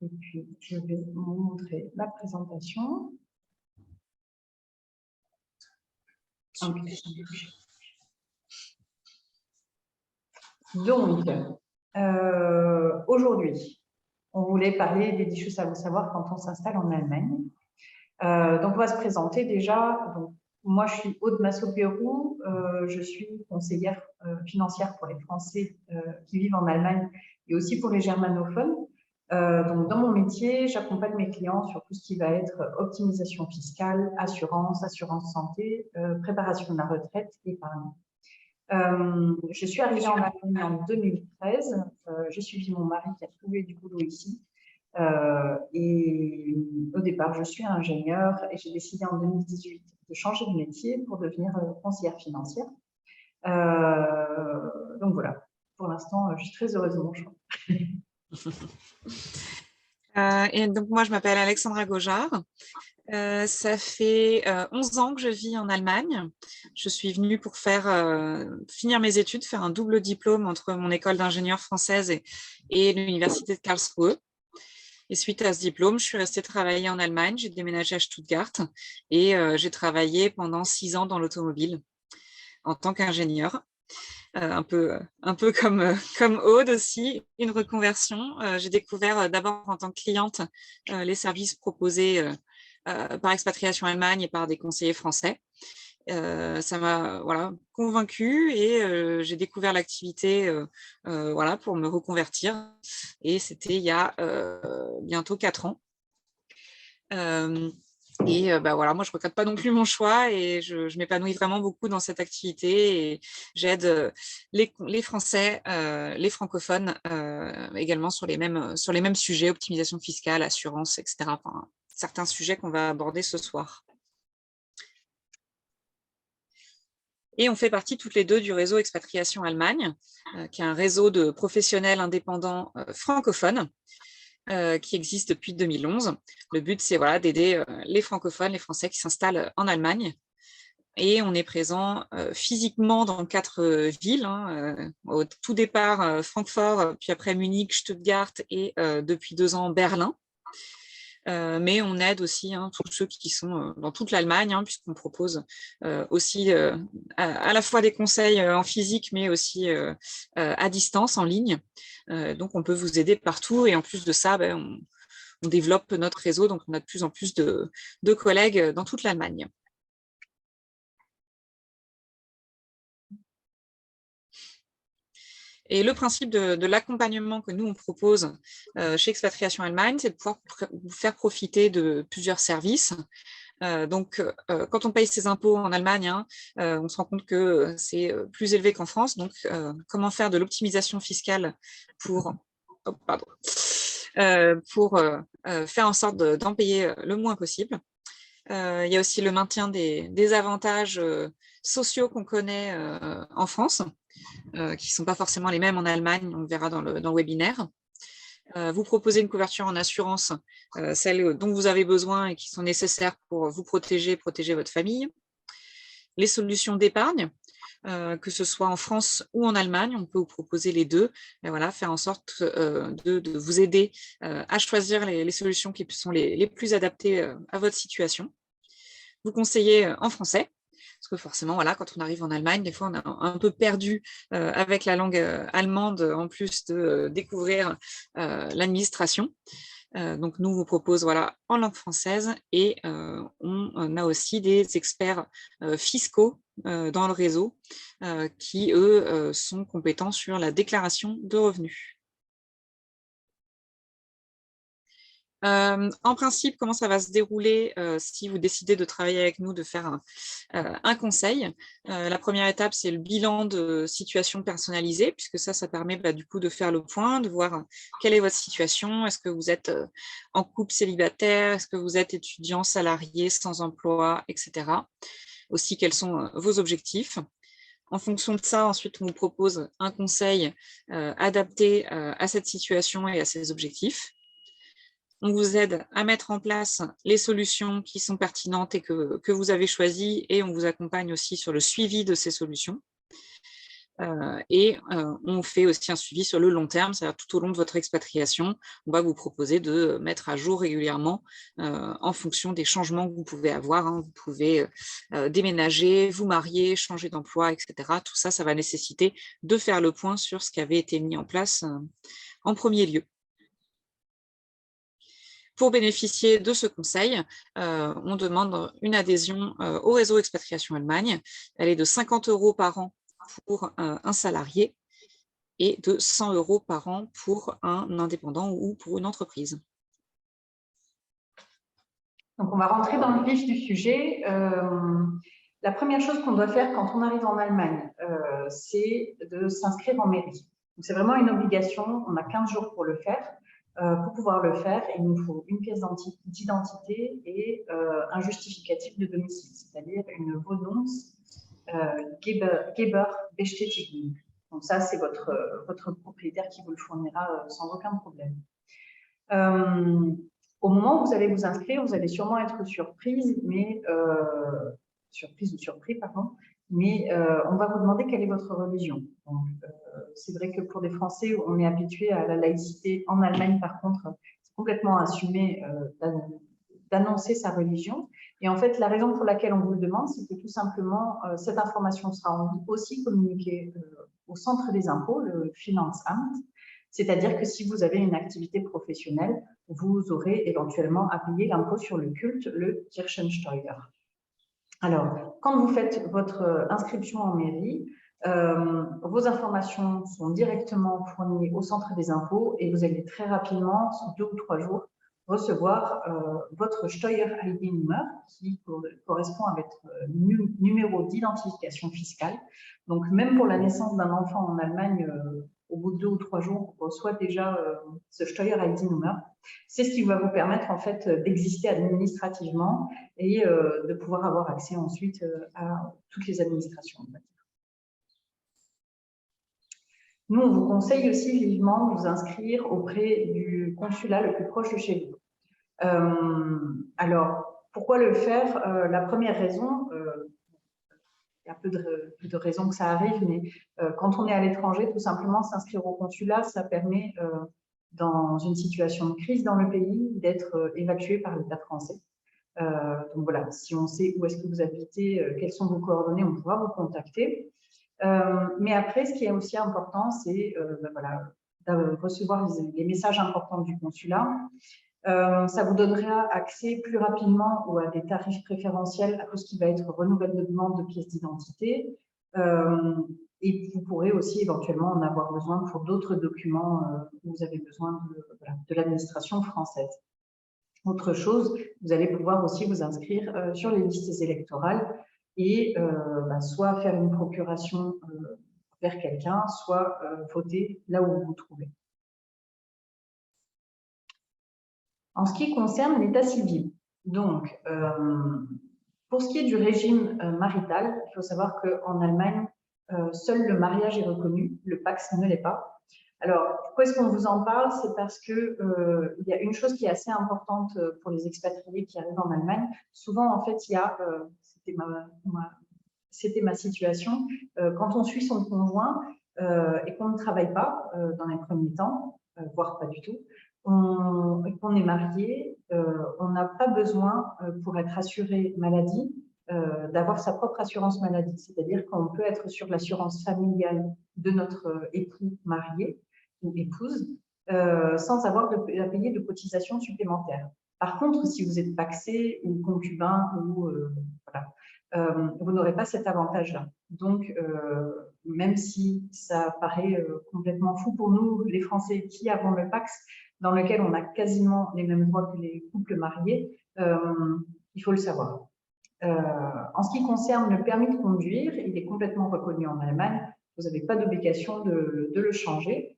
Et puis, je vais vous montrer la présentation. Donc, aujourd'hui, on voulait parler des 10 choses à vous savoir quand on s'installe en Allemagne. Donc, on va se présenter déjà. Donc, moi, je suis Aude Massot-Pérou. Je suis conseillère financière pour les Français qui vivent en Allemagne et aussi pour les germanophones. Donc, dans mon métier, j'accompagne mes clients sur tout ce qui va être optimisation fiscale, assurance santé, préparation de la retraite, épargne. Je suis arrivée en Allemagne en 2013. J'ai suivi mon mari qui a trouvé du boulot ici. Et au départ, je suis ingénieure et j'ai décidé en 2018 de changer de métier pour devenir conseillère financière. Donc voilà, pour l'instant, je suis très heureuse de mon choix. Et donc, moi, je m'appelle Alexandra Gaujard. Ça fait 11 ans que je vis en Allemagne. Je suis venue pour finir mes études, faire un double diplôme entre mon école d'ingénieur française et l'université de Karlsruhe. Et suite à ce diplôme, je suis restée travailler en Allemagne. J'ai déménagé à Stuttgart et j'ai travaillé pendant 6 ans dans l'automobile en tant qu'ingénieur. Un peu comme Aude aussi, une reconversion. J'ai découvert d'abord en tant que cliente les services proposés par Expatriation Allemagne et par des conseillers français. Ça m'a convaincue et j'ai découvert l'activité pour me reconvertir. Et c'était il y a bientôt 4 ans. Moi, je regrette pas non plus mon choix et je m'épanouis vraiment beaucoup dans cette activité et j'aide les Français, les francophones également sur les mêmes sujets, optimisation fiscale, assurance, etc. Enfin, certains sujets qu'on va aborder ce soir. Et on fait partie toutes les deux du réseau Expatriation Allemagne, qui est un réseau de professionnels indépendants francophones qui existe depuis 2011. Le but, c'est d'aider les francophones, les Français qui s'installent en Allemagne. Et on est présent physiquement dans 4 villes. Au tout départ, Francfort, puis après Munich, Stuttgart et depuis 2 ans, Berlin. Mais on aide aussi tous ceux qui sont dans toute l'Allemagne, puisqu'on propose aussi à la fois des conseils en physique, mais aussi à distance, en ligne. Donc, on peut vous aider partout. Et en plus de ça, on développe notre réseau. Donc, on a de plus en plus de collègues dans toute l'Allemagne. Et le principe de l'accompagnement que nous, on propose chez Expatriation Allemagne, c'est de pouvoir vous faire profiter de plusieurs services. Quand on paye ses impôts en Allemagne, on se rend compte que c'est plus élevé qu'en France. Donc, comment faire de l'optimisation fiscale pour faire en sorte d'en payer le moins possible. Il y a aussi le maintien des avantages sociaux qu'on connaît en France, qui ne sont pas forcément les mêmes en Allemagne, on le verra dans le webinaire. Vous proposez une couverture en assurance, celles dont vous avez besoin et qui sont nécessaires pour vous protéger votre famille. Les solutions d'épargne, que ce soit en France ou en Allemagne, on peut vous proposer les deux. Et faire en sorte de vous aider à choisir les solutions qui sont les plus adaptées à votre situation. Vous conseillez en français. Parce que forcément, quand on arrive en Allemagne, des fois, on est un peu perdu avec la langue allemande, en plus de découvrir l'administration. Donc, nous, on vous propose en langue française et on a aussi des experts fiscaux dans le réseau qui, eux, sont compétents sur la déclaration de revenus. En principe, comment ça va se dérouler si vous décidez de travailler avec nous, de faire un conseil. La première étape, c'est le bilan de situation personnalisée, puisque ça permet du coup de faire le point, de voir quelle est votre situation. Est-ce que vous êtes en couple célibataire? Est-ce que vous êtes étudiant, salarié, sans emploi, etc. Aussi, quels sont vos objectifs? En fonction de ça, ensuite, on vous propose un conseil adapté à cette situation et à ces objectifs. On vous aide à mettre en place les solutions qui sont pertinentes et que vous avez choisies et on vous accompagne aussi sur le suivi de ces solutions. On fait aussi un suivi sur le long terme, c'est-à-dire tout au long de votre expatriation, on va vous proposer de mettre à jour régulièrement en fonction des changements que vous pouvez avoir. Vous pouvez déménager, vous marier, changer d'emploi, etc. Tout ça, ça va nécessiter de faire le point sur ce qui avait été mis en place en premier lieu. Pour bénéficier de ce conseil, on demande une adhésion au réseau Expatriation Allemagne. Elle est de 50 € par an pour un salarié et de 100 € par an pour un indépendant ou pour une entreprise. Donc, on va rentrer dans le vif du sujet. La première chose qu'on doit faire quand on arrive en Allemagne, c'est de s'inscrire en mairie. C'est vraiment une obligation, on a 15 jours pour le faire. Pour pouvoir le faire, il nous faut une pièce d'identité et un justificatif de domicile, c'est-à-dire une Wohnungs Geberbestätigung. Donc ça, c'est votre propriétaire qui vous le fournira sans aucun problème. Au moment où vous allez vous inscrire, vous allez sûrement être surprise, mais surpris, pardon, mais on va vous demander quelle est votre religion. C'est vrai que pour des Français, on est habitué à la laïcité. En Allemagne, par contre, c'est complètement assumé d'annoncer sa religion. Et en fait, la raison pour laquelle on vous le demande, c'est que tout simplement, cette information sera aussi communiquée au centre des impôts, le Finanzamt. C'est-à-dire que si vous avez une activité professionnelle, vous aurez éventuellement à payer l'impôt sur le culte, le Kirchensteuer. Alors, quand vous faites votre inscription en mairie, vos informations sont directement fournies au centre des impôts et vous allez très rapidement, sous 2 ou 3 jours, recevoir votre Steuer-ID-Nummer qui correspond à votre numéro d'identification fiscale. Donc, même pour la naissance d'un enfant en Allemagne, au bout de 2 ou 3 jours, on reçoit déjà ce Steuer-ID-Nummer. C'est ce qui va vous permettre en fait d'exister administrativement et de pouvoir avoir accès ensuite à toutes les administrations. Nous, on vous conseille aussi vivement de vous inscrire auprès du consulat le plus proche de chez vous. Alors, pourquoi le faire? La première raison, il y a peu de raisons que ça arrive, mais quand on est à l'étranger, tout simplement s'inscrire au consulat, ça permet, dans une situation de crise dans le pays, d'être évacué par l'État français. Donc voilà, si on sait où est-ce que vous habitez, quelles sont vos coordonnées, on pourra vous contacter. Mais après, ce qui est aussi important, c'est voilà, de recevoir les messages importants du consulat. Ça vous donnera accès plus rapidement ou à des tarifs préférentiels à tout ce qui va être renouvellement de demande de pièces d'identité. Et vous pourrez aussi éventuellement en avoir besoin pour d'autres documents où vous avez besoin de l'administration française. Autre chose, vous allez pouvoir aussi vous inscrire sur les listes électorales et soit faire une procuration vers quelqu'un, soit voter là où vous vous trouvez. En ce qui concerne l'état civil, donc, pour ce qui est du régime marital, il faut savoir qu'en Allemagne, seul le mariage est reconnu, le PACS ne l'est pas. Alors, pourquoi est-ce qu'on vous en parle? C'est parce que il y a une chose qui est assez importante pour les expatriés qui arrivent en Allemagne. Souvent, en fait, il y a, c'était ma situation, quand on suit son conjoint et qu'on ne travaille pas dans les premiers temps, voire pas du tout, qu'on est marié, on n'a pas besoin, pour être assuré maladie, d'avoir sa propre assurance maladie. C'est-à-dire qu'on peut être sur l'assurance familiale de notre époux marié ou épouse sans avoir à payer de cotisations supplémentaires. Par contre, si vous êtes pacsé ou concubin ou voilà, vous n'aurez pas cet avantage-là. Donc, même si ça paraît complètement fou pour nous, les Français qui avons le PACS, dans lequel on a quasiment les mêmes droits que les couples mariés, il faut le savoir. En ce qui concerne le permis de conduire, il est complètement reconnu en Allemagne. Vous n'avez pas d'obligation de le changer.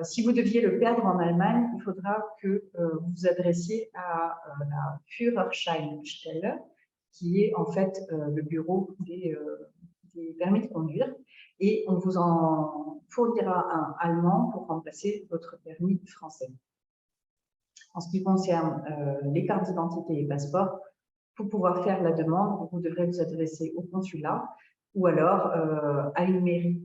Si vous deviez le perdre en Allemagne, il faudra que vous vous adressiez à la Führerscheinstelle, qui est en fait le bureau des permis de conduire, et on vous en fournira un allemand pour remplacer votre permis français. En ce qui concerne les cartes d'identité et passeports, pour pouvoir faire la demande, vous devrez vous adresser au consulat ou alors à une mairie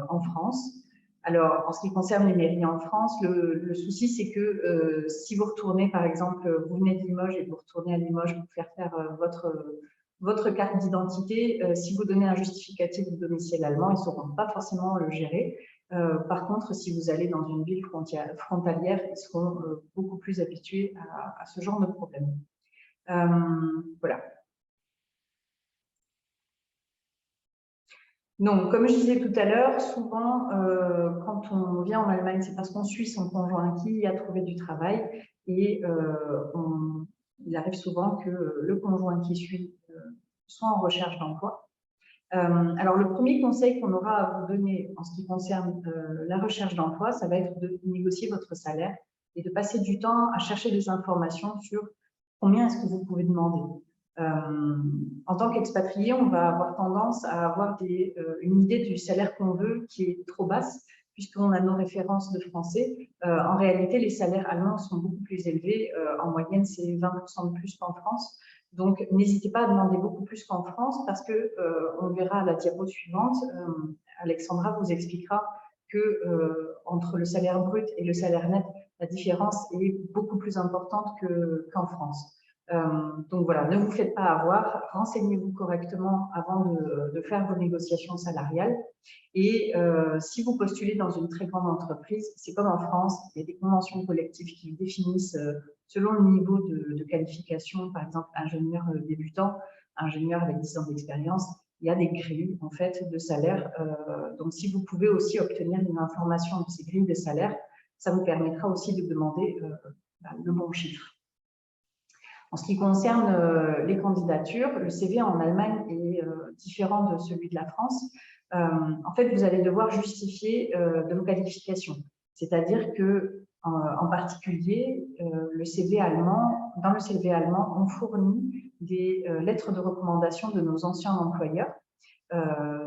en France. Alors, en ce qui concerne les mairies en France, le souci, c'est que si vous retournez, par exemple, vous venez de Limoges et vous retournez à Limoges pour faire votre carte d'identité, si vous donnez un justificatif de domicile allemand, ils ne sauront pas forcément le gérer. Par contre, si vous allez dans une ville frontalière, ils seront beaucoup plus habitués à ce genre de problème. Voilà. Donc, comme je disais tout à l'heure, souvent, quand on vient en Allemagne, c'est parce qu'on suit son conjoint qui a trouvé du travail et il arrive souvent que le conjoint qui suit soit en recherche d'emploi. Alors, le premier conseil qu'on aura à vous donner en ce qui concerne la recherche d'emploi, ça va être de négocier votre salaire et de passer du temps à chercher des informations sur combien est-ce que vous pouvez demander. En tant qu'expatrié, on va avoir tendance à avoir une idée du salaire qu'on veut qui est trop basse, puisqu'on a nos références de français. En réalité, les salaires allemands sont beaucoup plus élevés. En moyenne, c'est 20% de plus qu'en France. Donc, n'hésitez pas à demander beaucoup plus qu'en France parce que on verra à la diapo suivante. Alexandra vous expliquera que entre le salaire brut et le salaire net, la différence est beaucoup plus importante qu'en France. Donc voilà, ne vous faites pas avoir, renseignez-vous correctement avant de faire vos négociations salariales. Et si vous postulez dans une très grande entreprise, c'est comme en France, il y a des conventions collectives qui définissent selon le niveau de qualification, par exemple ingénieur débutant, ingénieur avec 10 ans d'expérience, il y a des grilles en fait de salaire. Donc si vous pouvez aussi obtenir une information de ces grilles de salaire, ça vous permettra aussi de demander le bon chiffre. En ce qui concerne les candidatures, le CV en Allemagne est différent de celui de la France. En fait, vous allez devoir justifier de vos qualifications. C'est-à-dire que, en particulier, le CV allemand, dans le CV allemand, on fournit des lettres de recommandation de nos anciens employeurs.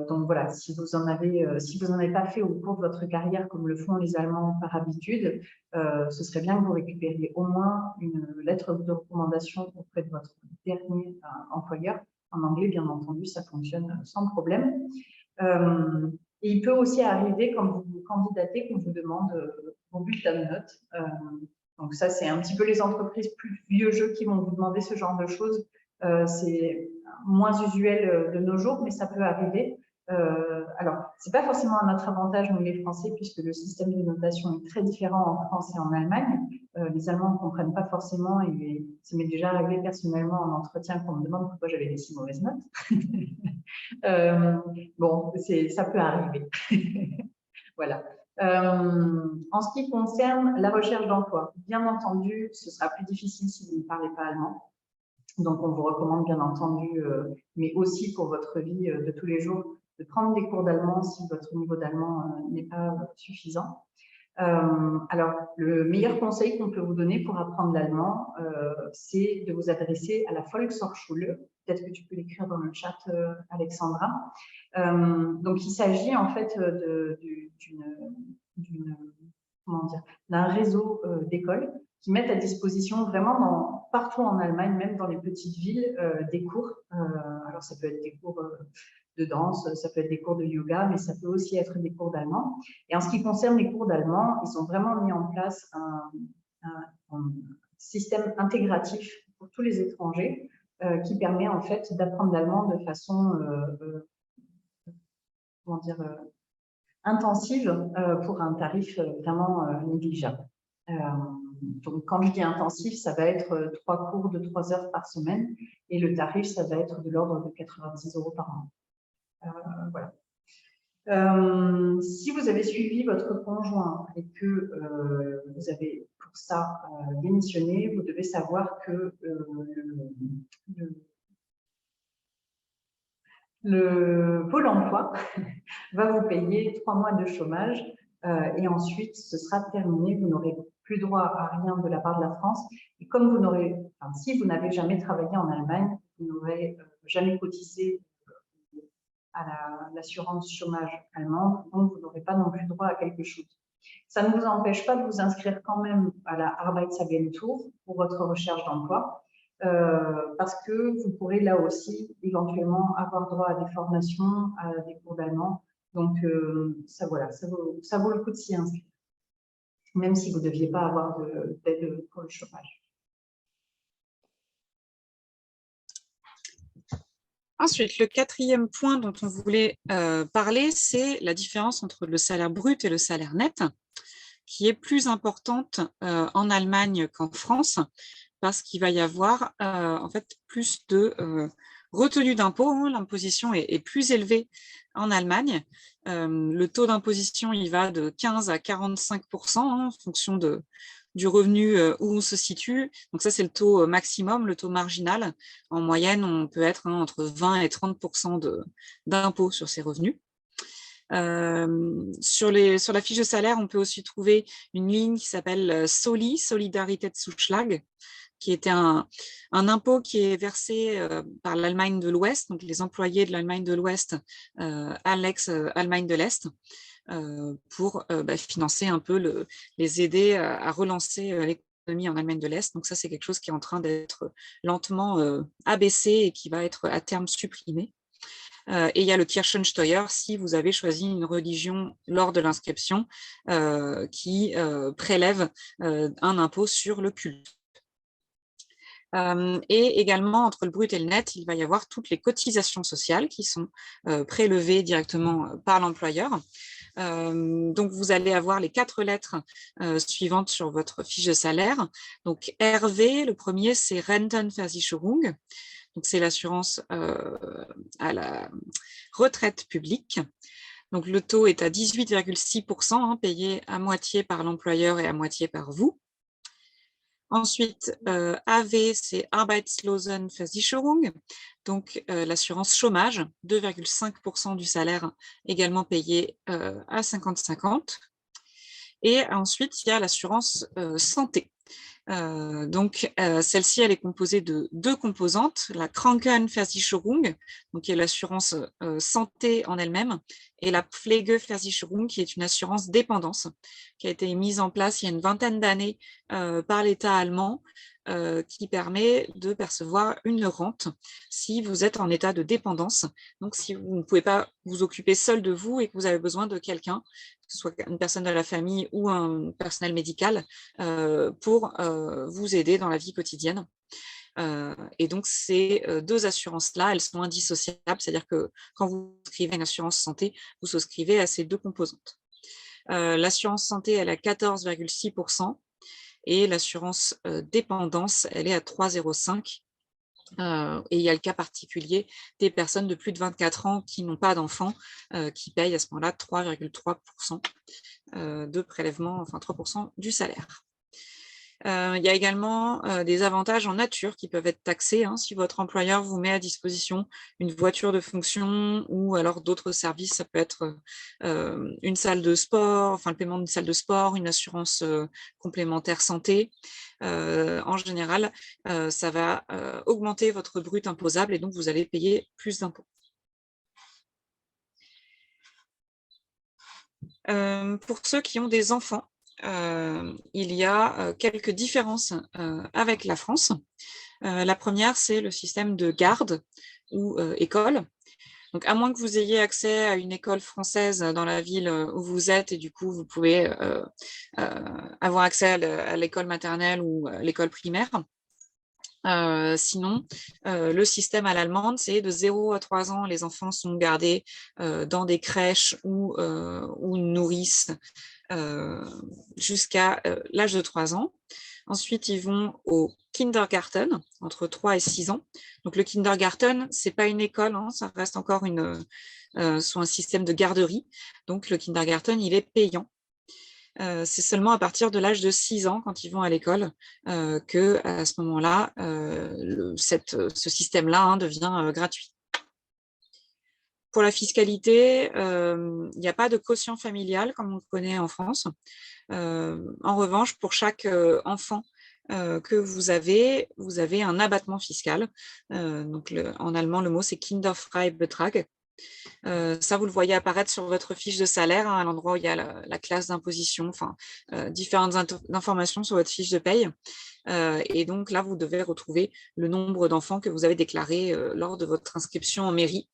Donc voilà, si vous n'en avez pas fait au cours de votre carrière comme le font les Allemands par habitude, ce serait bien que vous récupériez au moins une lettre de recommandation auprès de votre dernier employeur. En anglais, bien entendu, ça fonctionne sans problème. Et il peut aussi arriver, quand vous candidatez, qu'on vous demande vos bulletins de notes. Donc ça, c'est un petit peu les entreprises plus vieux jeux qui vont vous demander ce genre de choses. C'est moins usuel de nos jours, mais ça peut arriver. Alors, c'est pas forcément à notre avantage, nous les Français, puisque le système de notation est très différent en France et en Allemagne. Les Allemands ne comprennent pas forcément, et ça m'est déjà arrivé personnellement en entretien qu'on me demande pourquoi j'avais des si mauvaises notes. Bon, ça peut arriver. Voilà. En ce qui concerne la recherche d'emploi, bien entendu, ce sera plus difficile si vous ne parlez pas allemand. Donc, on vous recommande bien entendu, mais aussi pour votre vie de tous les jours, de prendre des cours d'allemand si votre niveau d'allemand n'est pas suffisant. Alors, le meilleur conseil qu'on peut vous donner pour apprendre l'allemand, c'est de vous adresser à la Volkshochschule. Peut-être que tu peux l'écrire dans le chat, Alexandra. Donc, il s'agit en fait d'un réseau d'écoles qui mettent à disposition vraiment partout en Allemagne, même dans les petites villes, des cours. Alors, ça peut être des cours de danse, ça peut être des cours de yoga, mais ça peut aussi être des cours d'allemand. Et en ce qui concerne les cours d'allemand, ils ont vraiment mis en place un système intégratif pour tous les étrangers qui permet en fait d'apprendre l'allemand de façon intensive pour un tarif vraiment négligeable. Donc, quand je dis intensif, ça va être 3 cours de 3 heures par semaine et le tarif, ça va être de l'ordre de 90 € par mois. Voilà. Si vous avez suivi votre conjoint et que vous avez pour ça démissionné, vous devez savoir que le Pôle emploi va vous payer 3 mois de chômage et ensuite ce sera terminé. Vous n'aurez plus droit à rien de la part de la France. Et comme si vous n'avez jamais travaillé en Allemagne, vous n'aurez jamais cotisé à l'assurance chômage allemande, donc vous n'aurez pas non plus droit à quelque chose. Ça ne vous empêche pas de vous inscrire quand même à la Arbeitsagentur pour votre recherche d'emploi. parce que vous pourrez là aussi éventuellement avoir droit à des formations, à des cours d'allemand. Donc, ça, voilà, ça vaut le coup de s'y inscrire, même si vous ne deviez pas avoir d'aide pour le chômage. Ensuite, le quatrième point dont on voulait parler, c'est la différence entre le salaire brut et le salaire net, qui est plus importante en Allemagne qu'en France, parce qu'il va y avoir en fait plus de retenue d'impôts. Hein. L'imposition est plus élevée en Allemagne. Le taux d'imposition, il va de 15 à 45% hein, en fonction du revenu où on se situe. Donc ça, c'est le taux maximum, le taux marginal. En moyenne, on peut être hein, entre 20 et 30% d'impôts sur ces revenus. Sur la fiche de salaire, on peut aussi trouver une ligne qui s'appelle SOLI, Solidaritätszuschlag, qui était un impôt qui est versé par l'Allemagne de l'Ouest, donc les employés de l'Allemagne de l'Ouest à l'ex-Allemagne de l'Est, pour financer un peu, les aider à relancer l'économie en Allemagne de l'Est. Donc ça, c'est quelque chose qui est en train d'être lentement abaissé et qui va être à terme supprimé. Et il y a le Kirchensteuer si vous avez choisi une religion lors de l'inscription qui prélève un impôt sur le culte. Et également, entre le brut et le net, il va y avoir toutes les cotisations sociales qui sont prélevées directement par l'employeur. Donc, vous allez avoir les 4 lettres suivantes sur votre fiche de salaire. Donc, RV, le premier, c'est Rentenversicherung. Donc, c'est l'assurance à la retraite publique. Donc, le taux est à 18,6%, hein, payé à moitié par l'employeur et à moitié par vous. Ensuite, AV, c'est Arbeitslosenversicherung, donc l'assurance chômage, 2,5% du salaire également payé à 50-50. Et ensuite, il y a l'assurance santé. Donc, celle-ci, elle est composée de 2 composantes, la Krankenversicherung, donc qui est l'assurance santé en elle-même, et la Pflegeversicherung, qui est une assurance dépendance, qui a été mise en place il y a une vingtaine d'années par l'État allemand, qui permet de percevoir une rente si vous êtes en état de dépendance. Donc, si vous ne pouvez pas vous occuper seul de vous et que vous avez besoin de quelqu'un, que ce soit une personne de la famille ou un personnel médical, pour vous aider dans la vie quotidienne. Et donc, ces 2 assurances-là, elles sont indissociables, c'est-à-dire que quand vous souscrivez à une assurance santé, vous souscrivez à ces 2 composantes. L'assurance santé, elle est à 14,6%. Et l'assurance dépendance, elle est à 3,05%. Et il y a le cas particulier des personnes de plus de 24 ans qui n'ont pas d'enfants, qui payent à ce moment-là 3,3% de prélèvement, enfin 3% du salaire. Il y a également des avantages en nature qui peuvent être taxés hein, si votre employeur vous met à disposition une voiture de fonction ou alors d'autres services. Ça peut être une salle de sport, enfin le paiement d'une salle de sport, une assurance complémentaire santé. En général, ça va augmenter votre brut imposable et donc vous allez payer plus d'impôts. Pour ceux qui ont des enfants, il y a quelques différences avec la France. La première, c'est le système de garde ou école. Donc, à moins que vous ayez accès à une école française dans la ville où vous êtes et du coup, vous pouvez avoir accès à l'école maternelle ou l'école primaire. Sinon, le système à l'allemande, c'est de 0 à 3 ans, les enfants sont gardés dans des crèches ou une nourrice jusqu'à l'âge de 3 ans. Ensuite, ils vont au kindergarten, entre 3 et 6 ans. Donc, le kindergarten, ce n'est pas une école, hein, ça reste encore sous un système de garderie. Donc, le kindergarten, il est payant. C'est seulement à partir de l'âge de 6 ans, quand ils vont à l'école, que à ce moment-là, ce système-là hein, devient gratuit. Pour la fiscalité, il n'y a pas de quotient familial comme on le connaît en France. En revanche, pour chaque enfant que vous avez un abattement fiscal. Donc en allemand, le mot c'est Kinderfreibetrag. Ça, vous le voyez apparaître sur votre fiche de salaire, hein, à l'endroit où il y a la classe d'imposition, enfin, différentes informations sur votre fiche de paye. Et donc là, vous devez retrouver le nombre d'enfants que vous avez déclaré lors de votre inscription en mairie.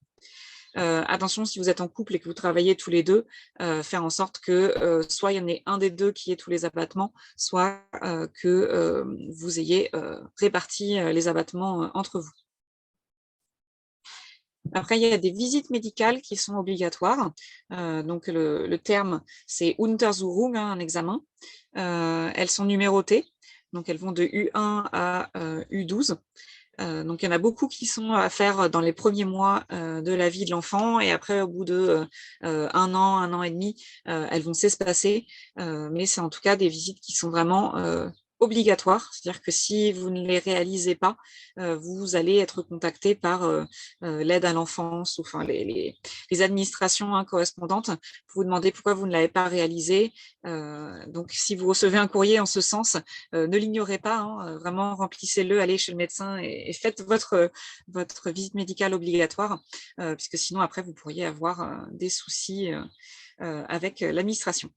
Attention, si vous êtes en couple et que vous travaillez tous les deux, faire en sorte que soit il y en ait un des deux qui ait tous les abattements, soit que vous ayez réparti les abattements entre vous. Après, il y a des visites médicales qui sont obligatoires. Donc, le terme, c'est Untersuchung, hein, un examen. Elles sont numérotées. Donc, elles vont de U1 à U12. Donc, il y en a beaucoup qui sont à faire dans les premiers mois de la vie de l'enfant. Et après, au bout de 1 an et demi, elles vont s'espacer. Mais c'est en tout cas des visites qui sont vraiment obligatoires. C'est-à-dire que si vous ne les réalisez pas, vous allez être contacté par l'aide à l'enfance ou enfin, les administrations, hein, correspondantes pour vous demander pourquoi vous ne l'avez pas réalisé. Donc, si vous recevez un courrier en ce sens, ne l'ignorez pas, hein, vraiment remplissez-le, allez chez le médecin et faites votre visite médicale obligatoire, puisque sinon après vous pourriez avoir des soucis avec l'administration.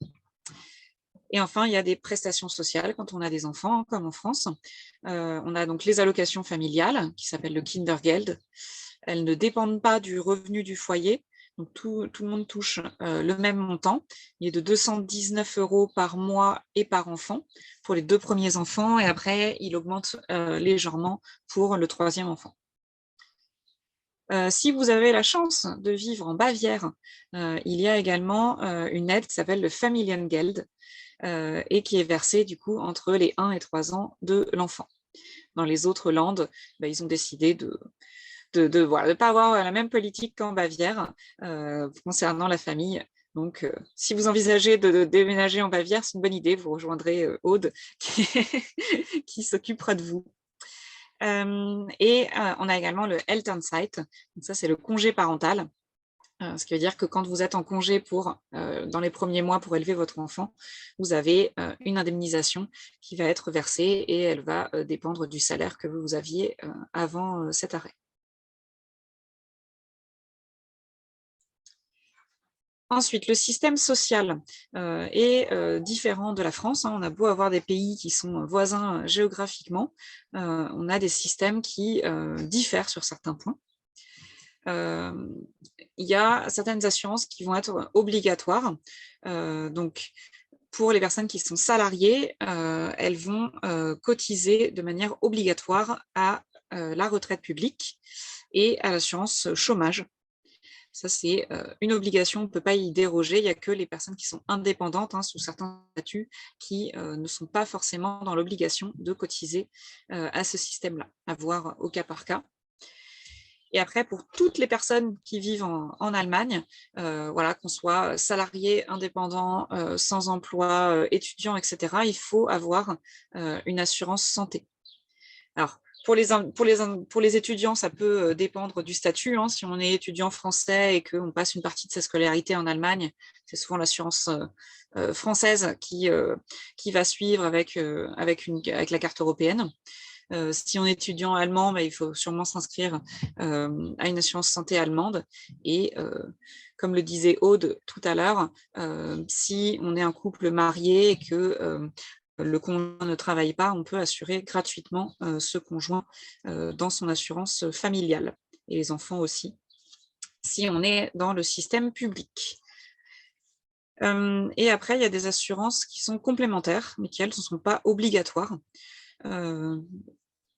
Et enfin, il y a des prestations sociales quand on a des enfants, hein, comme en France. On a donc les allocations familiales qui s'appellent le Kindergeld. Elles ne dépendent pas du revenu du foyer. Donc, tout le monde touche le même montant. Il est de 219 € par mois et par enfant pour les 2 premiers enfants. Et après, il augmente légèrement pour le 3e enfant. Si vous avez la chance de vivre en Bavière, il y a également une aide qui s'appelle le Familiengeld et qui est versée du coup entre les 1 et 3 ans de l'enfant. Dans les autres landes, ils ont décidé de ne pas avoir la même politique qu'en Bavière concernant la famille. Donc, si vous envisagez de déménager en Bavière, c'est une bonne idée. Vous rejoindrez Aude qui s'occupera de vous. Et on a également le Elternzeit. Donc ça, c'est le congé parental. Ce qui veut dire que quand vous êtes en congé dans les premiers mois pour élever votre enfant, vous avez une indemnisation qui va être versée et elle va dépendre du salaire que vous aviez avant cet arrêt. Ensuite, le système social est différent de la France, hein. On a beau avoir des pays qui sont voisins géographiquement, on a des systèmes qui diffèrent sur certains points. Il y a certaines assurances qui vont être obligatoires. Donc, pour les personnes qui sont salariées, elles vont cotiser de manière obligatoire à la retraite publique et à l'assurance chômage. Ça, c'est une obligation, on ne peut pas y déroger. Il n'y a que les personnes qui sont indépendantes, hein, sous certains statuts, qui ne sont pas forcément dans l'obligation de cotiser à ce système-là, à voir au cas par cas. Et après, pour toutes les personnes qui vivent en Allemagne, qu'on soit salarié, indépendant, sans emploi, étudiant, etc., il faut avoir une assurance santé. Alors, pour les étudiants, ça peut dépendre du statut, hein. Si on est étudiant français et qu'on passe une partie de sa scolarité en Allemagne, c'est souvent l'assurance française qui va suivre avec la carte européenne. Si on est étudiant allemand, il faut sûrement s'inscrire à une assurance santé allemande. Et comme le disait Aude tout à l'heure, si on est un couple marié et que le conjoint ne travaille pas, on peut assurer gratuitement ce conjoint dans son assurance familiale, et les enfants aussi, si on est dans le système public. Et après, il y a des assurances qui sont complémentaires, mais qui, elles, ne sont pas obligatoires.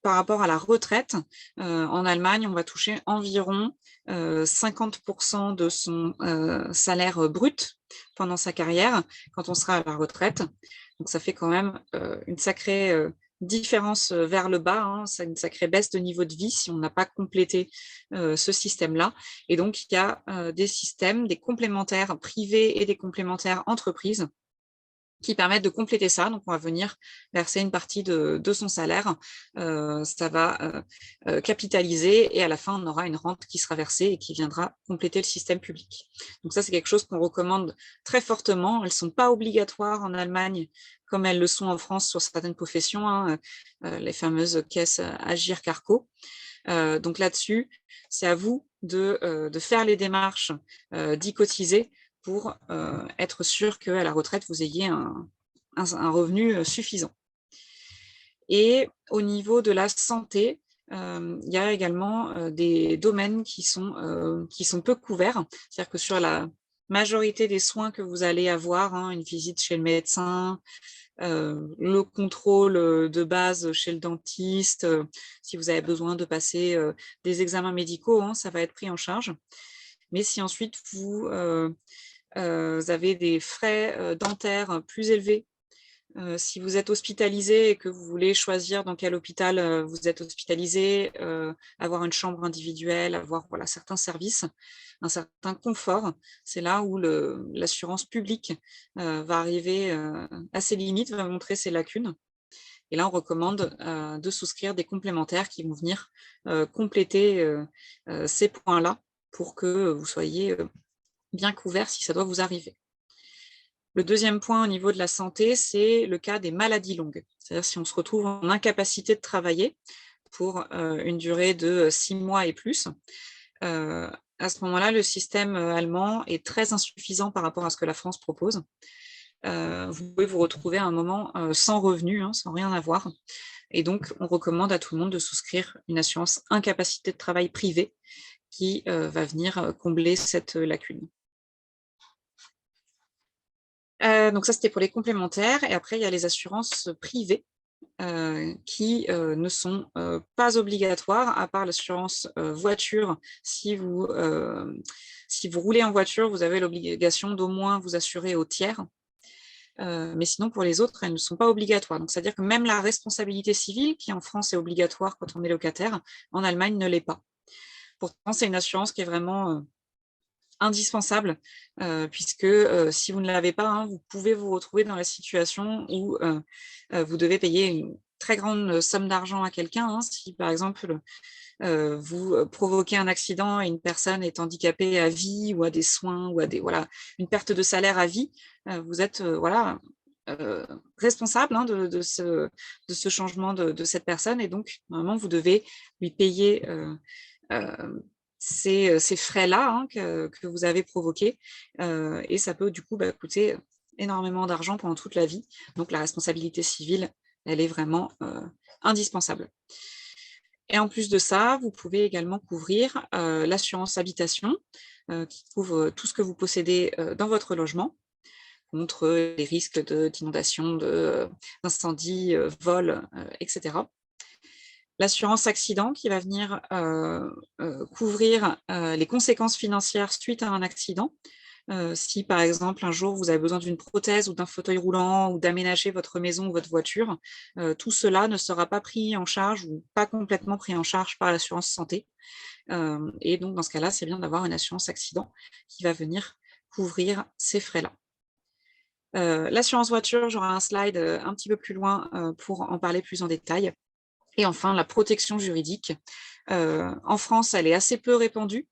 Par rapport à la retraite, en Allemagne, on va toucher environ 50% de son salaire brut pendant sa carrière quand on sera à la retraite. Donc, ça fait quand même une sacrée différence vers le bas, hein. C'est une sacrée baisse de niveau de vie si on n'a pas complété ce système-là. Et donc, il y a des systèmes, des complémentaires privés et des complémentaires entreprises qui permettent de compléter ça. Donc, on va venir verser une partie de son salaire. Ça va capitaliser et à la fin, on aura une rente qui sera versée et qui viendra compléter le système public. Donc, ça, c'est quelque chose qu'on recommande très fortement. Elles ne sont pas obligatoires en Allemagne comme elles le sont en France sur certaines professions, hein, les fameuses caisses Agir Carco. Donc là-dessus, c'est à vous de faire les démarches, d'y cotiser pour être sûr qu'à la retraite, vous ayez un revenu suffisant. Et au niveau de la santé, il y a également des domaines qui sont peu couverts. C'est-à-dire que sur la majorité des soins que vous allez avoir, une visite chez le médecin, le contrôle de base chez le dentiste, si vous avez besoin de passer des examens médicaux, ça va être pris en charge. Mais si ensuite vous avez des frais dentaires plus élevés, si vous êtes hospitalisé et que vous voulez choisir dans quel hôpital vous êtes hospitalisé, avoir une chambre individuelle, avoir certains services, un certain confort, c'est là où l'assurance publique va arriver à ses limites, va montrer ses lacunes. Et là, on recommande de souscrire des complémentaires qui vont venir compléter ces points-là pour que vous soyez bien couvert si ça doit vous arriver. Le deuxième point au niveau de la santé, c'est le cas des maladies longues. C'est-à-dire si on se retrouve en incapacité de travailler pour une durée de 6 mois et plus, à ce moment-là, le système allemand est très insuffisant par rapport à ce que la France propose. Vous pouvez vous retrouver à un moment sans revenu, sans rien avoir. Et donc, on recommande à tout le monde de souscrire une assurance incapacité de travail privée qui va venir combler cette lacune. Donc ça, c'était pour les complémentaires. Et après, il y a les assurances privées qui ne sont pas obligatoires, à part l'assurance voiture. Si vous roulez en voiture, vous avez l'obligation d'au moins vous assurer au tiers. Mais sinon, pour les autres, elles ne sont pas obligatoires. Donc, c'est-à-dire que même la responsabilité civile, qui en France est obligatoire quand on est locataire, en Allemagne ne l'est pas. Pourtant, c'est une assurance qui est vraiment indispensable, puisque si vous ne l'avez pas, vous pouvez vous retrouver dans la situation où vous devez payer une très grande somme d'argent à quelqu'un. Si par exemple vous provoquez un accident et une personne est handicapée à vie ou à des soins ou à une perte de salaire à vie, vous êtes responsable de ce changement de cette personne, et donc normalement vous devez lui payer ces frais-là que vous avez provoqués, et ça peut du coup coûter énormément d'argent pendant toute la vie. Donc la responsabilité civile, elle est vraiment indispensable. Et en plus de ça, vous pouvez également couvrir l'assurance habitation, qui couvre tout ce que vous possédez dans votre logement, contre les risques d'inondation, d'incendie, vol, etc. L'assurance accident qui va venir couvrir les conséquences financières suite à un accident. Si par exemple un jour vous avez besoin d'une prothèse ou d'un fauteuil roulant ou d'aménager votre maison ou votre voiture, tout cela ne sera pas pris en charge ou pas complètement pris en charge par l'assurance santé. Et donc dans ce cas-là, c'est bien d'avoir une assurance accident qui va venir couvrir ces frais-là. L'assurance voiture, j'aurai un slide un petit peu plus loin pour en parler plus en détail. Et enfin, la protection juridique. En France, elle est assez peu répandue,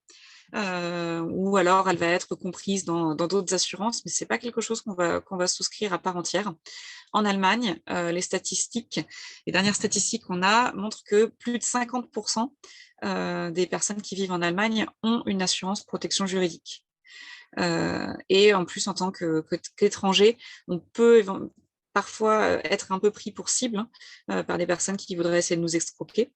ou alors elle va être comprise dans d'autres assurances, mais ce n'est pas quelque chose qu'on va souscrire à part entière. En Allemagne, les dernières statistiques qu'on a montrent que plus de 50% des personnes qui vivent en Allemagne ont une assurance protection juridique. Et en plus, en tant qu'étranger, on peut parfois être un peu pris pour cible par des personnes qui voudraient essayer de nous escroquer.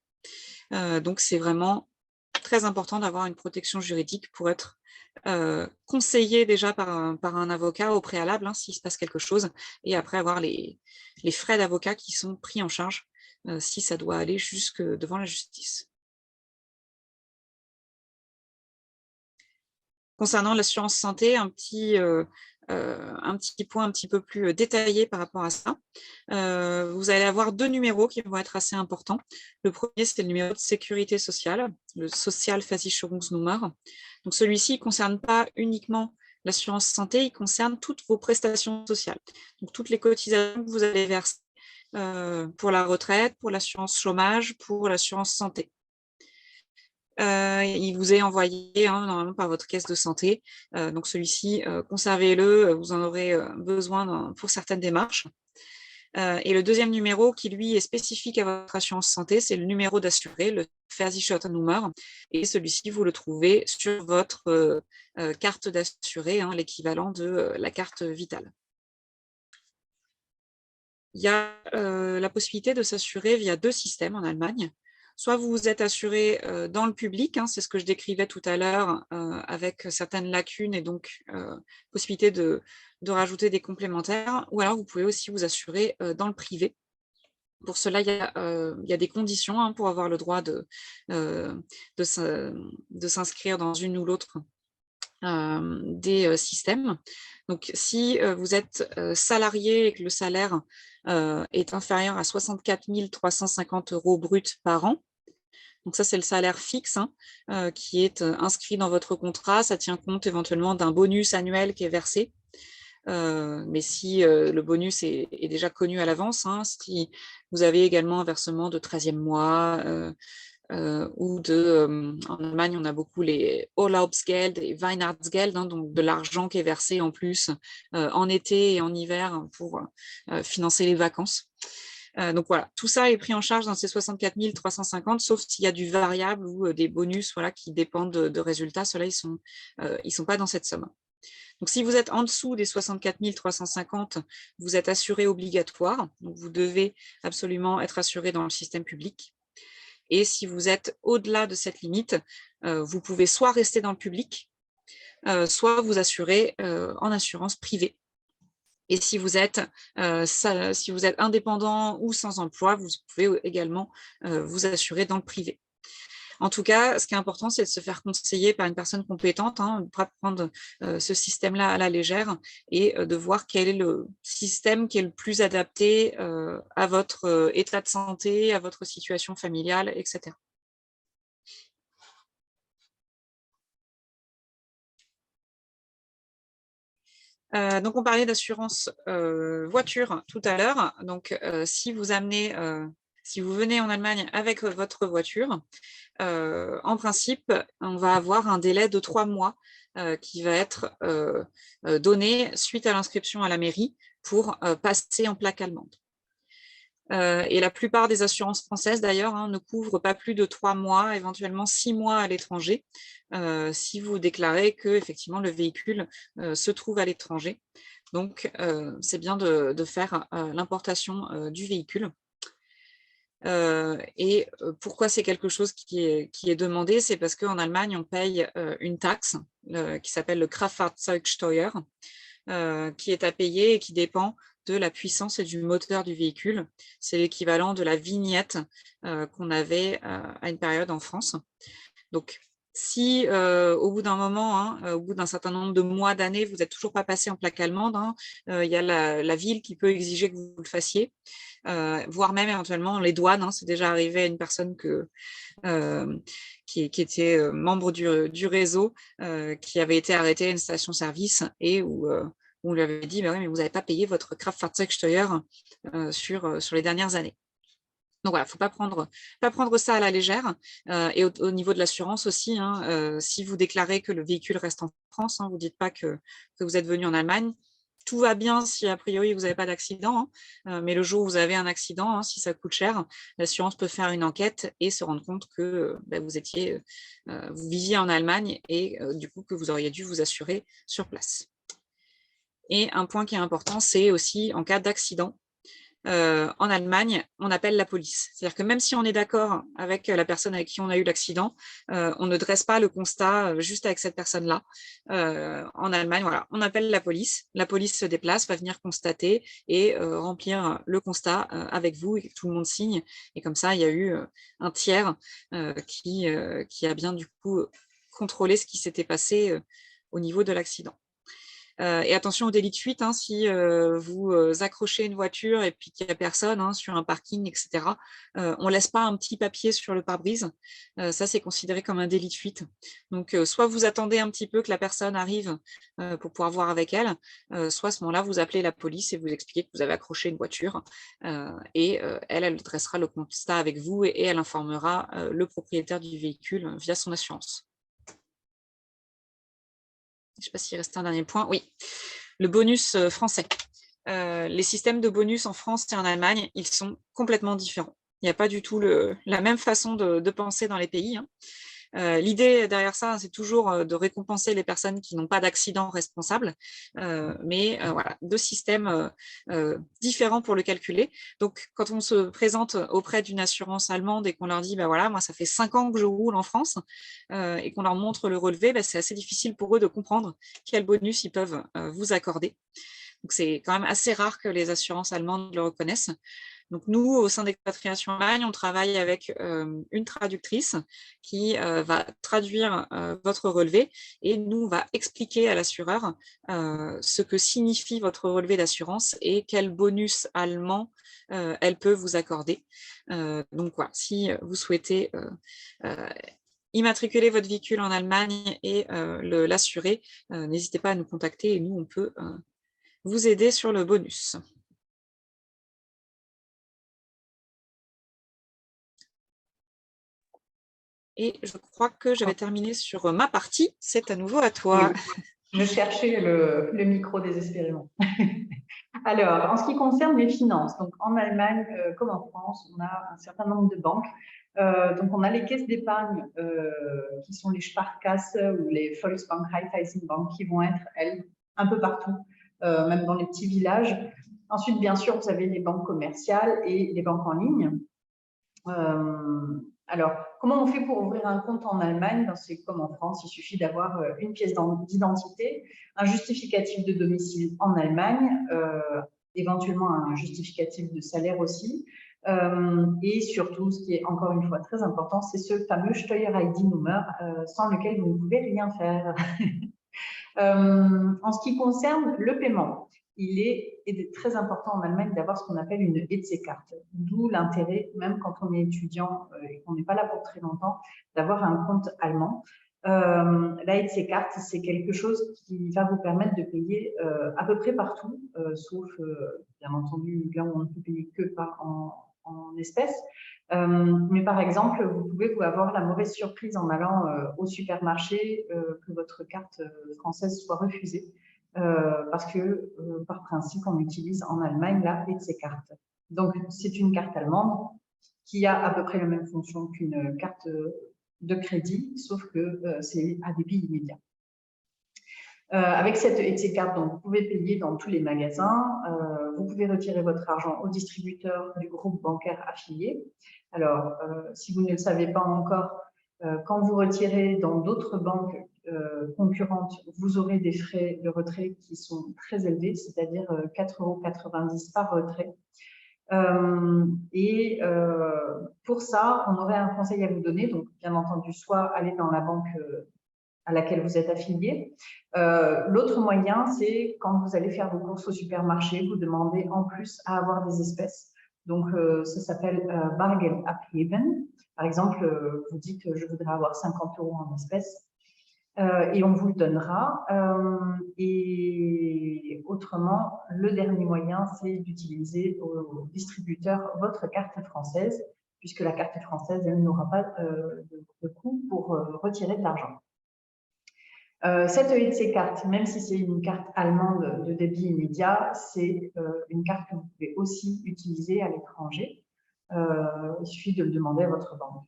Donc, c'est vraiment très important d'avoir une protection juridique pour être conseillé déjà par un avocat au préalable, s'il se passe quelque chose, et après avoir les frais d'avocat qui sont pris en charge si ça doit aller jusque devant la justice. Concernant l'assurance santé, un petit point un petit peu plus détaillé par rapport à ça. Vous allez avoir 2 numéros qui vont être assez importants. Le premier, c'est le numéro de sécurité sociale, le Sozialversicherungsnummer. Donc celui-ci ne concerne pas uniquement l'assurance santé, il concerne toutes vos prestations sociales. Donc toutes les cotisations que vous allez verser pour la retraite, pour l'assurance chômage, pour l'assurance santé. Il vous est envoyé normalement par votre caisse de santé. Donc celui-ci, conservez-le, vous en aurez besoin pour certaines démarches. Et le deuxième numéro qui, lui, est spécifique à votre assurance santé, c'est le numéro d'assuré, le Versichertennummer, et celui-ci, vous le trouvez sur votre carte d'assuré, hein, l'équivalent de la carte vitale. Il y a la possibilité de s'assurer via 2 systèmes en Allemagne. Soit vous êtes assuré dans le public, hein, c'est ce que je décrivais tout à l'heure, avec certaines lacunes et donc possibilité de rajouter des complémentaires, ou alors vous pouvez aussi vous assurer dans le privé. Pour cela, il y a des conditions, hein, pour avoir le droit de s'inscrire dans une ou l'autre des systèmes. Donc, si vous êtes salarié et que le salaire est inférieur à 64 350 € bruts par an, donc ça, c'est le salaire fixe, hein, qui est inscrit dans votre contrat. Ça tient compte éventuellement d'un bonus annuel qui est versé. Mais si le bonus est déjà connu à l'avance, hein, si vous avez également un versement de 13e mois, ou en Allemagne, on a beaucoup les Urlaubsgeld et Weihnachtsgeld, hein, donc de l'argent qui est versé en plus en été et en hiver pour financer les vacances. Donc voilà, tout ça est pris en charge dans ces 64 350, sauf s'il y a du variable ou des bonus, voilà, qui dépendent de résultats. Ceux-là, ils sont pas dans cette somme. Donc, si vous êtes en dessous des 64 350, vous êtes assuré obligatoire. Donc, vous devez absolument être assuré dans le système public. Et si vous êtes au-delà de cette limite, vous pouvez soit rester dans le public, soit vous assurer en assurance privée. Et si vous êtes indépendant ou sans emploi, vous pouvez également vous assurer dans le privé. En tout cas, ce qui est important, c'est de se faire conseiller par une personne compétente, hein, de ne pas prendre ce système-là à la légère et de voir quel est le système qui est le plus adapté à votre état de santé, à votre situation familiale, etc. Donc, on parlait d'assurance voiture tout à l'heure. Donc, si vous venez en Allemagne avec votre voiture, en principe, on va avoir un délai de 3 mois qui va être donné suite à l'inscription à la mairie pour passer en plaque allemande. Et la plupart des assurances françaises, d'ailleurs, hein, ne couvrent pas plus de 3 mois, éventuellement 6 mois à l'étranger, si vous déclarez que effectivement le véhicule se trouve à l'étranger. Donc, c'est bien de faire l'importation du véhicule. Et pourquoi c'est quelque chose qui est demandé? C'est parce qu'en Allemagne, on paye une taxe qui s'appelle le Kraftfahrzeugsteuer, qui est à payer et qui dépend de la puissance et du moteur du véhicule. C'est l'équivalent de la vignette qu'on avait à une période en France. Donc, si au bout d'un moment, hein, au bout d'un certain nombre de mois, d'années, vous n'êtes toujours pas passé en plaque allemande, hein, il y a la ville qui peut exiger que vous le fassiez, voire même éventuellement les douanes. Hein, c'est déjà arrivé à une personne qui était membre du réseau, qui avait été arrêtée à une station-service et où on lui avait dit, bah oui, mais vous n'avez pas payé votre Kraftfahrzeugsteuer sur les dernières années. Donc voilà, il ne faut pas prendre ça à la légère. Et au niveau de l'assurance aussi, hein, si vous déclarez que le véhicule reste en France, hein, vous ne dites pas que vous êtes venu en Allemagne. Tout va bien si a priori vous n'avez pas d'accident, hein, mais le jour où vous avez un accident, hein, si ça coûte cher, l'assurance peut faire une enquête et se rendre compte que vous viviez en Allemagne et du coup que vous auriez dû vous assurer sur place. Et un point qui est important, c'est aussi en cas d'accident. En Allemagne, on appelle la police. C'est-à-dire que même si on est d'accord avec la personne avec qui on a eu l'accident, on ne dresse pas le constat juste avec cette personne-là. En Allemagne, voilà, on appelle la police. La police se déplace, va venir constater et remplir le constat avec vous et que tout le monde signe. Et comme ça, il y a eu un tiers qui a bien du coup contrôlé ce qui s'était passé au niveau de l'accident. Et attention au délit de fuite, hein, si vous accrochez une voiture et puis qu'il n'y a personne, hein, sur un parking, etc. On ne laisse pas un petit papier sur le pare-brise. Ça, c'est considéré comme un délit de fuite. Donc, soit vous attendez un petit peu que la personne arrive pour pouvoir voir avec elle, soit à ce moment-là, vous appelez la police et vous expliquez que vous avez accroché une voiture. Et elle dressera le constat avec vous et elle informera le propriétaire du véhicule via son assurance. Je ne sais pas s'il reste un dernier point. Oui, le bonus français. Les systèmes de bonus en France et en Allemagne, ils sont complètement différents. Il n'y a pas du tout la même façon de penser dans les pays, hein. L'idée derrière ça, c'est toujours de récompenser les personnes qui n'ont pas d'accident responsable, mais voilà, 2 systèmes différents pour le calculer. Donc, quand on se présente auprès d'une assurance allemande et qu'on leur dit, bah voilà, moi, ça fait 5 ans que je roule en France, et qu'on leur montre le relevé, bah, c'est assez difficile pour eux de comprendre quel bonus ils peuvent vous accorder. Donc, c'est quand même assez rare que les assurances allemandes le reconnaissent. Donc, nous, au sein d'Expatriation Allemagne, on travaille avec une traductrice qui va traduire votre relevé et nous, on va expliquer à l'assureur ce que signifie votre relevé d'assurance et quel bonus allemand elle peut vous accorder. Donc, voilà, si vous souhaitez immatriculer votre véhicule en Allemagne et l'assurer, n'hésitez pas à nous contacter et nous, on peut vous aider sur le bonus. Et je crois que j'avais terminé sur ma partie. C'est à nouveau à toi. Oui, je cherchais le micro désespérément. Alors, en ce qui concerne les finances, donc en Allemagne comme en France, on a un certain nombre de banques. Donc, on a les caisses d'épargne qui sont les Sparkasse ou les Volksbank, Raiffeisenbank qui vont être, elles, un peu partout, même dans les petits villages. Ensuite, bien sûr, vous avez les banques commerciales et les banques en ligne. Alors, comment on fait pour ouvrir un compte en Allemagne? C'est comme en France, il suffit d'avoir une pièce d'identité, un justificatif de domicile en Allemagne, éventuellement un justificatif de salaire aussi, et surtout, ce qui est encore une fois très important, c'est ce fameux Steuer-ID-Nummer, sans lequel vous ne pouvez rien faire. En ce qui concerne le paiement, il est très important en Allemagne d'avoir ce qu'on appelle une EC-Carte, d'où l'intérêt, même quand on est étudiant et qu'on n'est pas là pour très longtemps, d'avoir un compte allemand. La EC-Carte, c'est quelque chose qui va vous permettre de payer à peu près partout, sauf bien entendu là où on ne peut payer que pas en espèces. Mais par exemple, vous pouvez vous avoir la mauvaise surprise en allant au supermarché que votre carte française soit refusée parce que par principe, on utilise en Allemagne la EC-Carte. Donc, c'est une carte allemande qui a à peu près la même fonction qu'une carte de crédit, sauf que c'est à débit immédiat. Avec cette EC-Carte, donc, vous pouvez payer dans tous les magasins, vous pouvez retirer votre argent au distributeur du groupe bancaire affilié. Alors, si vous ne le savez pas encore, quand vous retirez dans d'autres banques concurrentes, vous aurez des frais de retrait qui sont très élevés, c'est-à-dire 4,90 € par retrait. Pour ça, on aurait un conseil à vous donner, donc bien entendu, soit aller dans la banque à laquelle vous êtes affilié. L'autre moyen, c'est quand vous allez faire vos courses au supermarché, vous demandez en plus à avoir des espèces. Donc, ça s'appelle Bargeld abheben. Par exemple, vous dites je voudrais avoir 50 € en espèces et on vous le donnera. Et autrement, le dernier moyen, c'est d'utiliser au distributeur votre carte française, puisque la carte française, elle n'aura pas de coût pour retirer de l'argent. Cette EC-Carte, même si c'est une carte allemande de débit immédiat, c'est une carte que vous pouvez aussi utiliser à l'étranger. Il suffit de le demander à votre banque.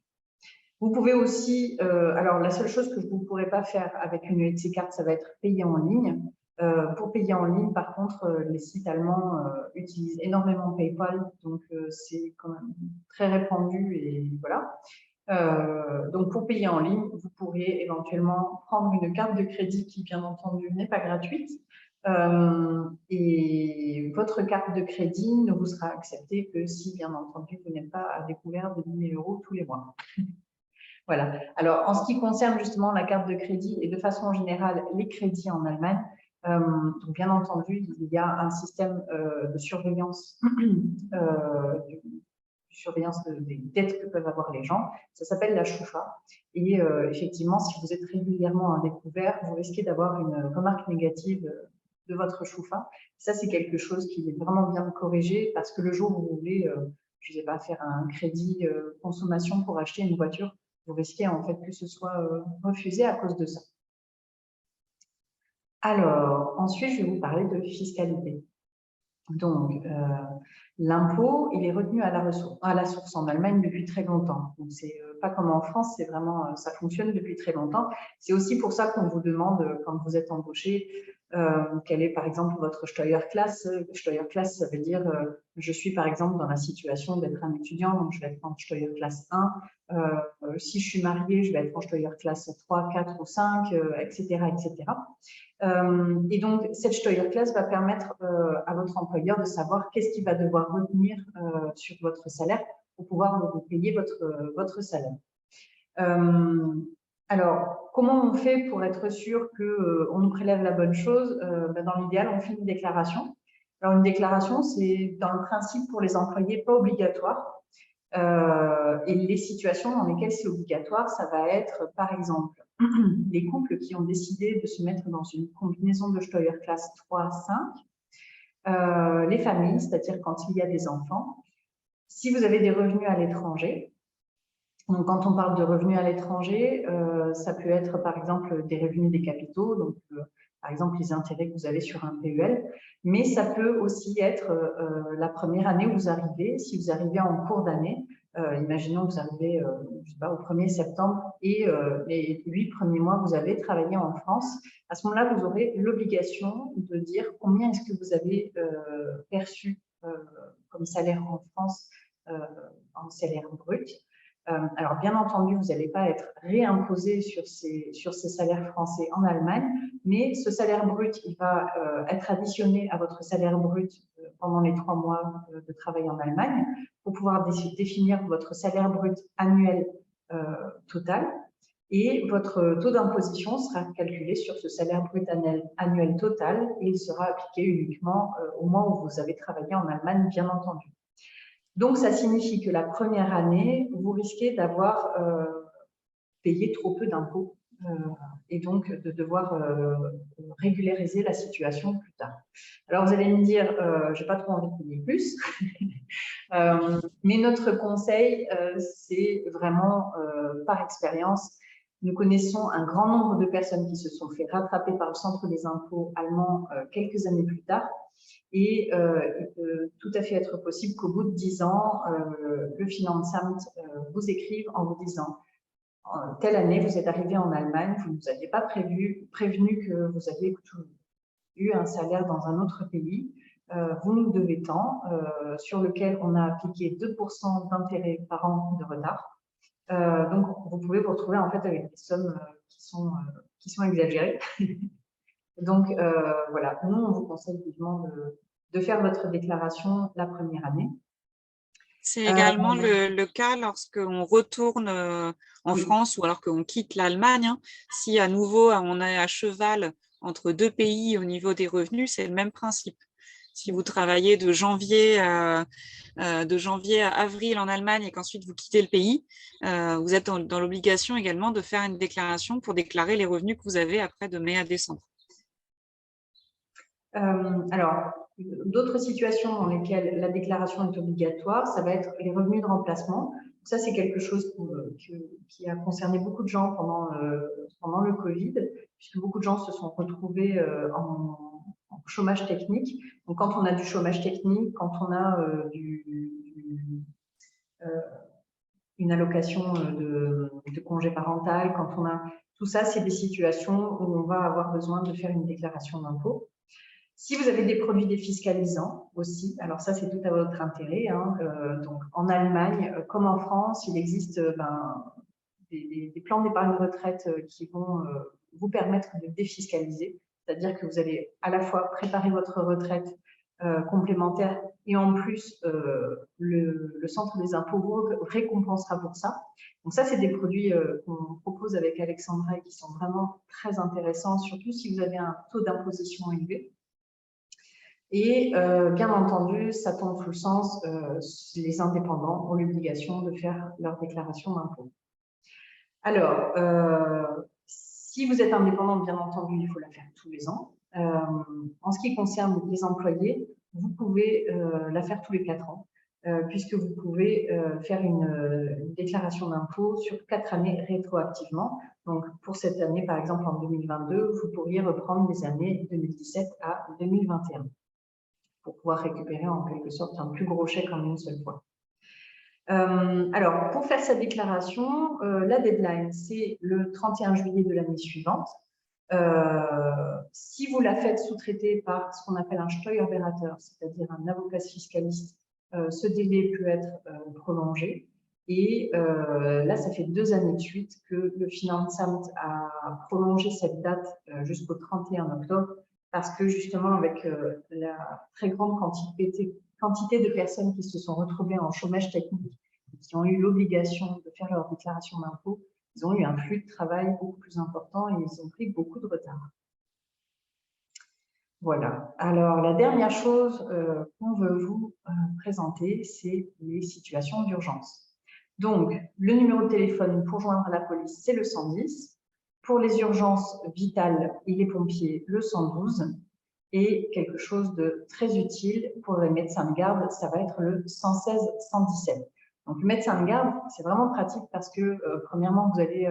Vous pouvez aussi, alors la seule chose que vous ne pourrez pas faire avec une EC-Carte, ça va être payer en ligne. Pour payer en ligne, par contre, les sites allemands utilisent énormément PayPal, donc c'est quand même très répandu et voilà. Donc, pour payer en ligne, vous pourriez éventuellement prendre une carte de crédit qui, bien entendu, n'est pas gratuite. Et votre carte de crédit ne vous sera acceptée que si, bien entendu, vous n'êtes pas à découvert de 10 000 € tous les mois. Voilà. Alors, en ce qui concerne justement la carte de crédit et de façon générale les crédits en Allemagne, donc bien entendu, il y a un système de surveillance des dettes que peuvent avoir les gens. Ça s'appelle la Schufa. Et effectivement, si vous êtes régulièrement à découvert, vous risquez d'avoir une remarque négative de votre Schufa. Ça, c'est quelque chose qui est vraiment bien corrigé parce que le jour où vous voulez, je ne sais pas, faire un crédit consommation pour acheter une voiture, vous risquez en fait que ce soit refusé à cause de ça. Alors, ensuite, je vais vous parler de fiscalité. Donc, l'impôt, il est retenu à la source en Allemagne depuis très longtemps. Donc, c'est pas comme en France, c'est vraiment, ça fonctionne depuis très longtemps. C'est aussi pour ça qu'on vous demande, quand vous êtes embauché, quelle est par exemple votre Steuerklasse. Steuerklasse, ça veut dire, je suis par exemple dans la situation d'être un étudiant, donc je vais être en Steuerklasse 1. Si je suis mariée, je vais être en Steuerklasse 3, 4 ou 5, etc., etc. Et donc, cette Steuerklasse va permettre à votre employeur de savoir qu'est-ce qu'il va devoir retenir sur votre salaire pour pouvoir vous payer votre salaire. Alors, comment on fait pour être sûr qu'on nous prélève la bonne chose? Dans l'idéal, on fait une déclaration. Alors, une déclaration, c'est dans le principe pour les employés pas obligatoire. Et les situations dans lesquelles c'est obligatoire, ça va être, par exemple, les couples qui ont décidé de se mettre dans une combinaison de Steuerklasse 3-5, les familles, c'est-à-dire quand il y a des enfants. Si vous avez des revenus à l'étranger, donc quand on parle de revenus à l'étranger, ça peut être par exemple des revenus des capitaux, donc par exemple les intérêts que vous avez sur un PEL, mais ça peut aussi être la première année où vous arrivez, si vous arrivez en cours d'année, imaginons que vous arrivez je sais pas, au 1er septembre et les 8 premiers mois vous avez travaillé en France, à ce moment-là vous aurez l'obligation de dire combien est-ce que vous avez perçu comme salaire en France en salaire brut. Alors, bien entendu, vous n'allez pas être réimposé sur ces salaires français en Allemagne, mais ce salaire brut, il va être additionné à votre salaire brut pendant les 3 mois de travail en Allemagne pour pouvoir définir votre salaire brut annuel total. Et votre taux d'imposition sera calculé sur ce salaire brut annuel total et il sera appliqué uniquement au mois où vous avez travaillé en Allemagne, bien entendu. Donc, ça signifie que la première année, vous risquez d'avoir payé trop peu d'impôts et donc de devoir régulariser la situation plus tard. Alors, vous allez me dire, je n'ai pas trop envie de payer plus, mais notre conseil, c'est vraiment par expérience. Nous connaissons un grand nombre de personnes qui se sont fait rattraper par le centre des impôts allemand quelques années plus tard. Et il peut tout à fait être possible qu'au bout de 10 ans, le Finanzamt vous écrive en vous disant telle année, vous êtes arrivé en Allemagne, vous ne nous aviez pas prévenu que vous aviez eu un salaire dans un autre pays, vous nous devez tant, sur lequel on a appliqué 2% d'intérêt par an de retard. Donc, vous pouvez vous retrouver en fait avec des sommes qui sont exagérées. Donc, voilà, nous, on vous conseille vivement de faire votre déclaration la première année. C'est également le cas lorsqu'on retourne en France ou alors qu'on quitte l'Allemagne. Hein. Si à nouveau on est à cheval entre deux pays au niveau des revenus, c'est le même principe. Si vous travaillez de janvier à avril en Allemagne et qu'ensuite vous quittez le pays, vous êtes dans l'obligation également de faire une déclaration pour déclarer les revenus que vous avez après de mai à décembre. Alors, d'autres situations dans lesquelles la déclaration est obligatoire, ça va être les revenus de remplacement. Ça, c'est quelque chose qui a concerné beaucoup de gens pendant le Covid, puisque beaucoup de gens se sont retrouvés en chômage technique. Donc, quand on a du chômage technique, quand on a une allocation de congé parental, quand on a tout ça, c'est des situations où on va avoir besoin de faire une déclaration d'impôt. Si vous avez des produits défiscalisants aussi, alors ça, c'est tout à votre intérêt. Hein, donc, en Allemagne, comme en France, il existe des plans d'épargne retraite qui vont vous permettre de défiscaliser. C'est-à-dire que vous allez à la fois préparer votre retraite complémentaire et en plus, le centre des impôts vous récompensera pour ça. Donc ça, c'est des produits qu'on propose avec Alexandra et qui sont vraiment très intéressants, surtout si vous avez un taux d'imposition élevé. Et bien entendu, ça tombe sous le sens, les indépendants ont l'obligation de faire leur déclaration d'impôt. Alors, si vous êtes indépendant, bien entendu, il faut la faire tous les ans. En ce qui concerne les employés, vous pouvez la faire tous les 4 ans, puisque vous pouvez faire une déclaration d'impôt sur 4 années rétroactivement. Donc, pour cette année, par exemple, en 2022, vous pourriez reprendre les années 2017 à 2021. pour pouvoir récupérer en quelque sorte un plus gros chèque en une seule fois. Alors, pour faire cette déclaration, la deadline, c'est le 31 juillet de l'année suivante. Si vous la faites sous-traiter par ce qu'on appelle un Steuerberater, c'est-à-dire un avocat fiscaliste, ce délai peut être prolongé. Et là, ça fait 2 années de suite que le Finanzamt a prolongé cette date jusqu'au 31 octobre parce que justement, avec la très grande quantité de personnes qui se sont retrouvées en chômage technique, qui ont eu l'obligation de faire leur déclaration d'impôt, ils ont eu un flux de travail beaucoup plus important et ils ont pris beaucoup de retard. Voilà. Alors, la dernière chose qu'on veut vous présenter, c'est les situations d'urgence. Donc, le numéro de téléphone pour joindre la police, c'est le 110. Pour les urgences vitales et les pompiers, le 112. Et quelque chose de très utile pour les médecins de garde, ça va être le 116-117. Donc, le médecin de garde, c'est vraiment pratique parce que, premièrement, vous allez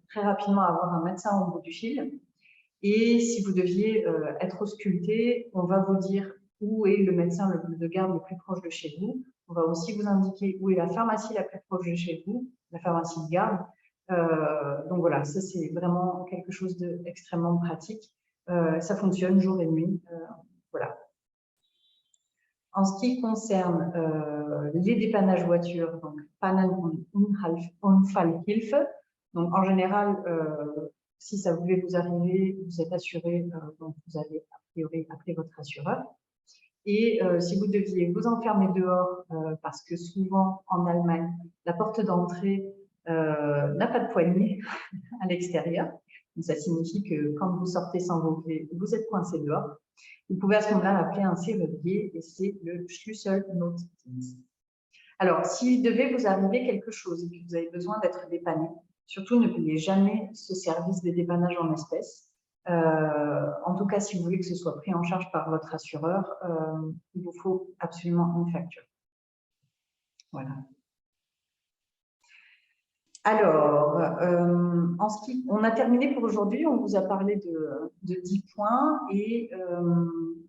très rapidement avoir un médecin au bout du fil. Et si vous deviez être ausculté, on va vous dire où est le médecin de garde le plus proche de chez vous. On va aussi vous indiquer où est la pharmacie la plus proche de chez vous, la pharmacie de garde. Donc voilà, ça c'est vraiment quelque chose d'extrêmement pratique. Ça fonctionne jour et nuit. Voilà. En ce qui concerne les dépannages voitures, donc Pannen- und Unfallhilfe, donc en général, si ça voulait vous arriver, vous êtes assuré, donc vous avez a priori appelé votre assureur. Et si vous deviez vous enfermer dehors, parce que souvent en Allemagne, la porte d'entrée n'a pas de poignée à l'extérieur, donc ça signifie que quand vous sortez sans vos clés, vous êtes coincé dehors. Vous pouvez à ce moment-là appeler un serrurier et c'est le Schlüsselnotdienst. Alors, s'il devait vous arriver quelque chose et que vous avez besoin d'être dépanné, surtout ne payez jamais ce service de dépannage en espèces. En tout cas, si vous voulez que ce soit pris en charge par votre assureur, il vous faut absolument une facture. Voilà. Alors, on a terminé pour aujourd'hui. On vous a parlé de 10 points et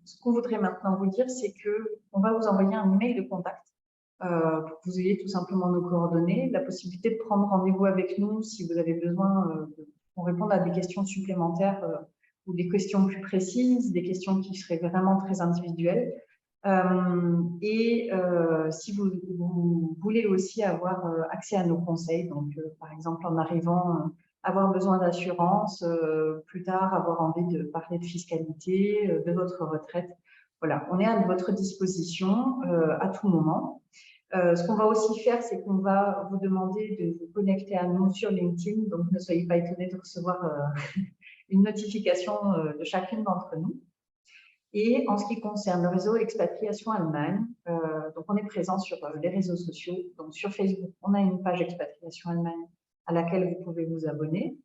ce qu'on voudrait maintenant vous dire, c'est qu'on va vous envoyer un email de contact pour que vous ayez tout simplement nos coordonnées, la possibilité de prendre rendez-vous avec nous si vous avez besoin qu'on réponde à des questions supplémentaires ou des questions plus précises, des questions qui seraient vraiment très individuelles. Si vous voulez aussi avoir accès à nos conseils, donc par exemple en arrivant, avoir besoin d'assurance, plus tard avoir envie de parler de fiscalité, de votre retraite, voilà, on est à votre disposition à tout moment. Ce qu'on va aussi faire, c'est qu'on va vous demander de vous connecter à nous sur LinkedIn, donc ne soyez pas étonnés de recevoir une notification de chacune d'entre nous. Et en ce qui concerne le réseau Expatriation Allemagne, donc on est présent sur les réseaux sociaux. Donc sur Facebook, on a une page Expatriation Allemagne à laquelle vous pouvez vous abonner.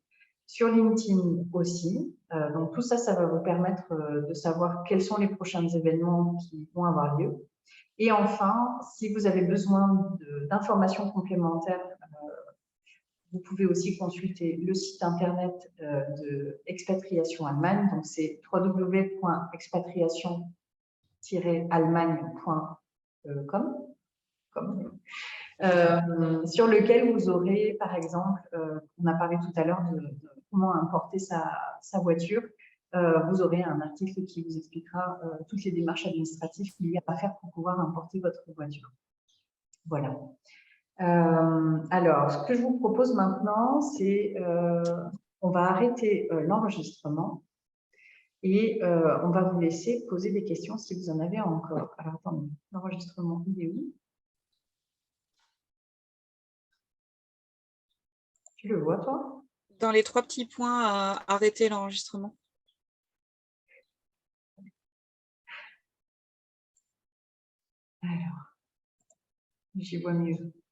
Sur LinkedIn aussi. Donc tout ça, ça va vous permettre de savoir quels sont les prochains événements qui vont avoir lieu. Et enfin, si vous avez besoin d'informations complémentaires, vous pouvez aussi consulter le site internet de Expatriation Allemagne. Donc, c'est www.expatriation-allemagne.com, sur lequel vous aurez, par exemple, on a parlé tout à l'heure de comment importer sa voiture. Vous aurez un article qui vous expliquera toutes les démarches administratives qu'il y a à faire pour pouvoir importer votre voiture. Voilà. Alors, ce que je vous propose maintenant, c'est on va arrêter l'enregistrement et on va vous laisser poser des questions si vous en avez encore. Alors, attendez, l'enregistrement, il est où? Tu le vois, toi? Dans les 3 petits points, arrêter l'enregistrement. Alors, j'y vois mieux.